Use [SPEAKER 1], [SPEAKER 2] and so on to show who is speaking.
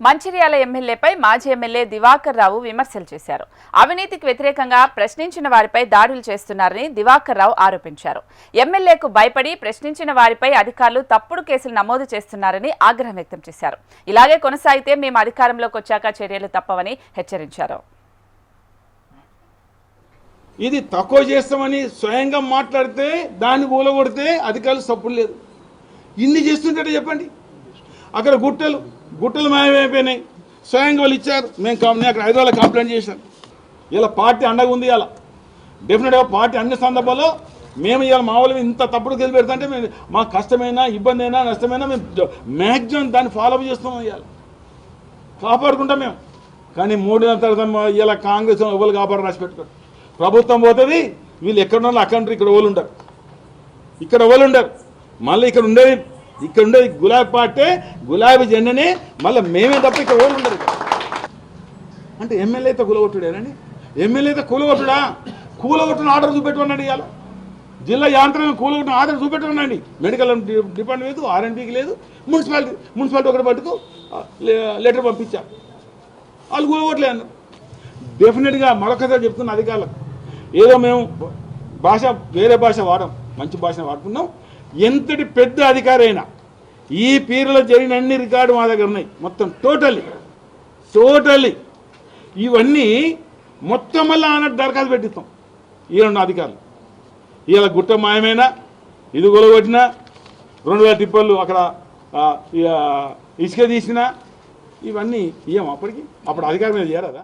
[SPEAKER 1] మంచిర్యాల ఎమ్మెల్యేపై మాజీ ఎమ్మెల్యే దివాకర్ రావు విమర్శలు చేశారు. అవినీతికి వ్యతిరేకంగా ప్రశ్నించిన వారిపై దాడులు చేస్తున్నారని దివాకర్ రావు ఆరోపించారు. ఎమ్మెల్యేకు భయపడి ప్రశ్నించిన వారిపై అధికారులు తప్పుడు కేసులు నమోదు చేస్తున్నారని ఆగ్రహం వ్యక్తం చేశారు. ఇలాగే కొనసాగితే మేము అధికారంలోకి వచ్చాక చర్యలు తప్పవని హెచ్చరించారు.
[SPEAKER 2] ఇది తక్కువ చేస్తామని స్వయంగా మాట్లాడితే దాన్ని కూలగొడితే అధికారులు తప్పులు లేదు. ఇన్ని చేస్తుంటే చెప్పండి. అక్కడ గుట్టలు మాయమైపోయినాయి. స్వయంగా వాళ్ళు ఇచ్చారు. నేను అక్కడ హైదరాబాద్లో కంప్లైంట్ చేశాను. ఇలా పార్టీ అండగా ఉంది. ఇలా డెఫినెట్గా పార్టీ అన్ని సందర్భాల్లో మేము ఇవాళ మా వాళ్ళు ఇంత తప్పుడు కేసు పెడతాంటే మేము మా కష్టమైనా ఇబ్బంది అయినా నష్టమైనా మేము మ్యాక్సిమం దాన్ని ఫాలోఅప్ చేస్తున్నాం. ఇవాళ కాపాడుకుంటాం మేము. కానీ 3 నెలల తర్వాత ఇలా కాంగ్రెస్ ఎవరు కాపాడు రాసి పెట్టుకోరు. ప్రభుత్వం పోతుంది, వీళ్ళు ఎక్కడున్నారు అక్కడ ఇక్కడ ఎవరు ఉండరు. మళ్ళీ ఇక్కడ ఉండేది గులాబీ పార్టీ, గులాబీ జెండనే, మళ్ళీ మేమే తప్ప ఇక్కడ ఎవరు ఉండరు. అంటే ఎమ్మెల్యే అయితే కూలగొట్టుడేనండి. ఎమ్మెల్యే అయితే కూలగొట్టిన ఆర్డర్ చూపెట్టుకున్నాడు. ఇవాళ జిల్లా యాంత్రాంగం కూలగొట్టిన ఆర్డర్ చూపెట్టుకున్నాండి. మెడికల్ డిపార్ట్మెంట్ లేదు, ఆర్ఎండ్బీకి లేదు, మున్సిపాలిటీ ఒకటి పట్టుకు లెటర్ పంపించారు. వాళ్ళు కూలగొట్టలే అన్నారు. డెఫినెట్గా మరొకసారి చెప్తున్న అధికారులకు, ఏదో మేము వేరే భాష వాడాం, మంచి భాష వాడుతున్నాం. ఎంతటి పెద్ద అధికారి అయినా ఈ పీరియడ్లో జరిగిన అన్ని రికార్డు మా దగ్గర ఉన్నాయి. మొత్తం టోటల్లీ ఇవన్నీ మొత్తం మళ్ళీ ఆనాడు దరఖాస్తు పెట్టిస్తాం. ఈ 2 అధికారులు ఇవాళ గుట్ట మాయమైనా, ఇది గొలగొట్టినా, 2000 టిప్పర్లు అక్కడ ఇసుక తీసినా, ఇవన్నీ అప్పుడు అధికారం మీద చేయరాదా?